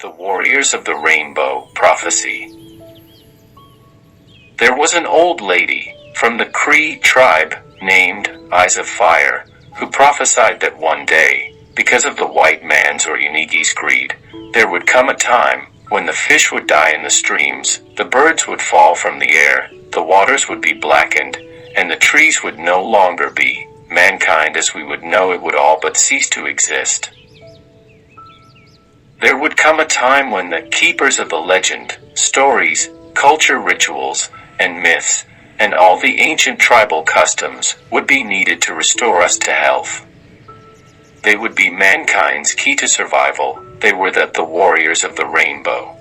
The Warriors of the Rainbow Prophecy. There was an old lady from the Cree tribe named Eyes of Fire, who prophesied that one day, because of the white man's or Yonegis greed, there would come a time when the fish would die in the streams, the birds would fall from the air, the waters would be blackened, and the trees would no longer be. Mankind as we would know it would all but cease to exist. There would come a time when the keepers of the legend, stories, culture rituals, and myths, and all the ancient tribal customs would be needed to restore us to health. They would be mankind's key to survival. They were the warriors of the rainbow.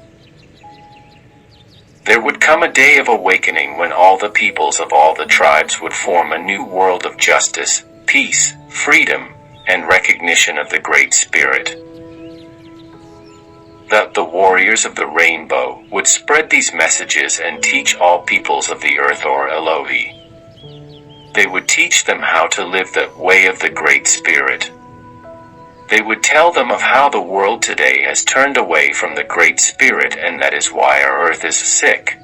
There would come a day of awakening when all the peoples of all the tribes would form a new world of justice, peace, freedom, and recognition of the Great Spirit. The warriors of the rainbow would spread these messages and teach all peoples of the earth or Elohi. They would teach them how to live the way of the Great Spirit. They would tell them of how the world today has turned away from the Great Spirit, and that is why our earth is sick.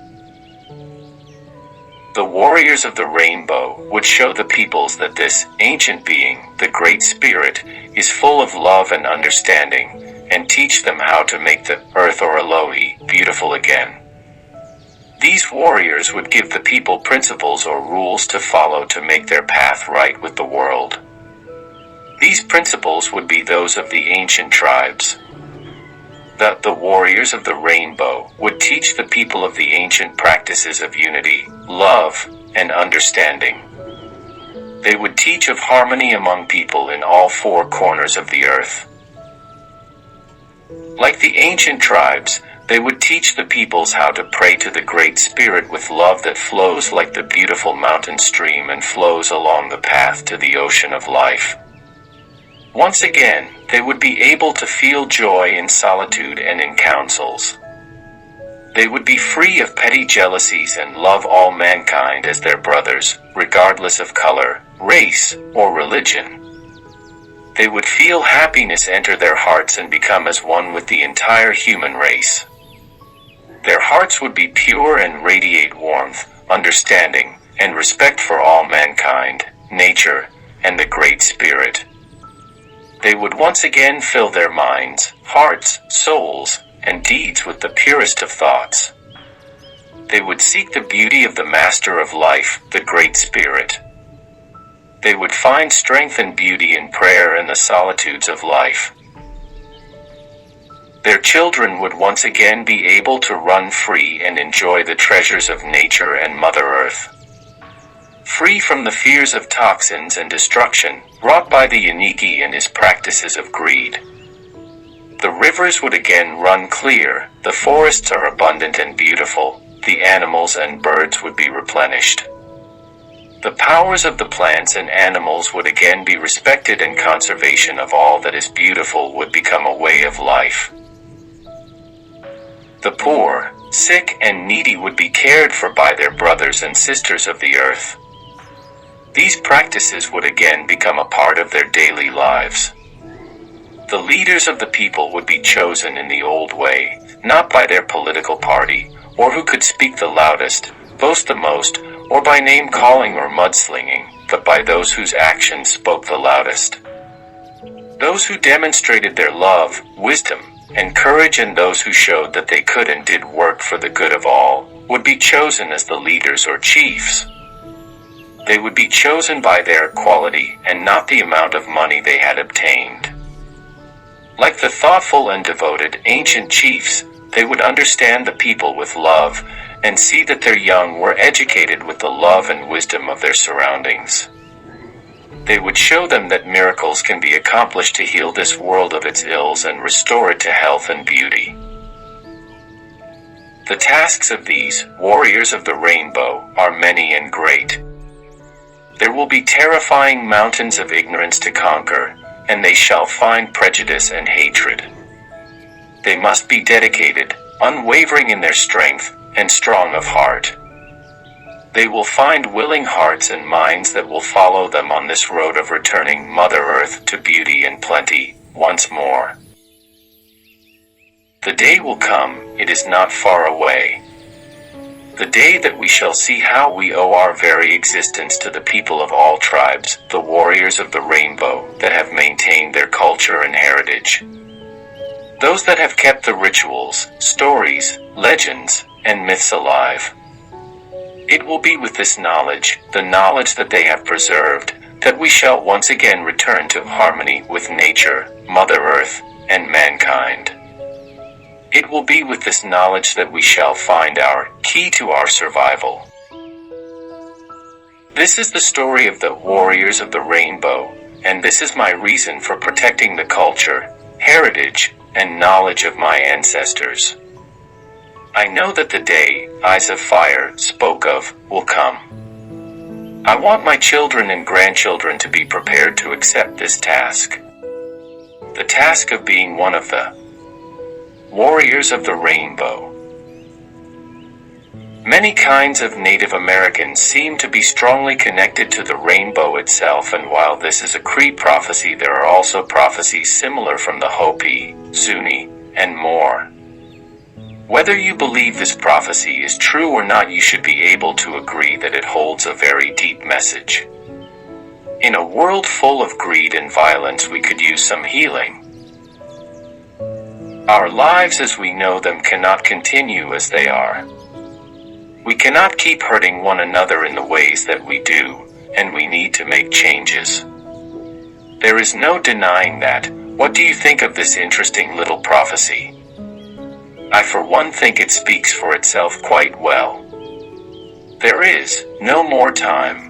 The warriors of the rainbow would show the peoples that this ancient being, the Great Spirit, is full of love and understanding, and teach them how to make the earth or Elohi beautiful again. These warriors would give the people principles or rules to follow to make their path right with the world. These principles would be those of the ancient tribes. The warriors of the rainbow would teach the people of the ancient practices of unity, love, and understanding. They would teach of harmony among people in all four corners of the earth. Like the ancient tribes, they would teach the peoples how to pray to the Great Spirit with love that flows like the beautiful mountain stream and flows along the path to the ocean of life. Once again, they would be able to feel joy in solitude and in councils. They would be free of petty jealousies and love all mankind as their brothers, regardless of color, race, or religion. They would feel happiness enter their hearts and become as one with the entire human race. Their hearts would be pure and radiate warmth, understanding, and respect for all mankind, nature, and the Great Spirit. They would once again fill their minds, hearts, souls, and deeds with the purest of thoughts. They would seek the beauty of the Master of Life, the Great Spirit. They would find strength and beauty in prayer and the solitudes of life. Their children would once again be able to run free and enjoy the treasures of nature and Mother Earth. Free from the fears of toxins and destruction wrought by the Yonegi and his practices of greed. The rivers would again run clear, the forests are abundant and beautiful, the animals and birds would be replenished. The powers of the plants and animals would again be respected, and conservation of all that is beautiful would become a way of life. The poor, sick, and needy would be cared for by their brothers and sisters of the earth. These practices would again become a part of their daily lives. The leaders of the people would be chosen in the old way, not by their political party, or who could speak the loudest, boast the most, or by name-calling or mudslinging, but by those whose actions spoke the loudest. Those who demonstrated their love, wisdom, and courage, and those who showed that they could and did work for the good of all, would be chosen as the leaders or chiefs. They would be chosen by their quality and not the amount of money they had obtained. Like the thoughtful and devoted ancient chiefs, they would understand the people with love and see that their young were educated with the love and wisdom of their surroundings. They would show them that miracles can be accomplished to heal this world of its ills and restore it to health and beauty. The tasks of these warriors of the rainbow are many and great. There will be terrifying mountains of ignorance to conquer, and they shall find prejudice and hatred. They must be dedicated, unwavering in their strength, and strong of heart. They will find willing hearts and minds that will follow them on this road of returning Mother Earth to beauty and plenty once more. The day will come, it is not far away. The day that we shall see how we owe our very existence to the people of all tribes, the warriors of the rainbow, that have maintained their culture and heritage. Those that have kept the rituals, stories, legends, and myths alive. It will be with this knowledge, the knowledge that they have preserved, that we shall once again return to harmony with nature, Mother Earth, and mankind. It will be with this knowledge that we shall find our key to our survival. This is the story of the warriors of the rainbow, and this is my reason for protecting the culture, heritage, and knowledge of my ancestors. I know that the day Eyes of Fire spoke of will come. I want my children and grandchildren to be prepared to accept this task. The task of being one of the warriors of the rainbow. Many kinds of Native Americans seem to be strongly connected to the rainbow itself, and while this is a Cree prophecy, there are also prophecies similar from the Hopi, Zuni, and more. Whether you believe this prophecy is true or not, you should be able to agree that it holds a very deep message. In a world full of greed and violence, we could use some healing. Our lives as we know them cannot continue as they are. We cannot keep hurting one another in the ways that we do, and we need to make changes. There is no denying that. What do you think of this interesting little prophecy? I for one think it speaks for itself quite well. There is no more time.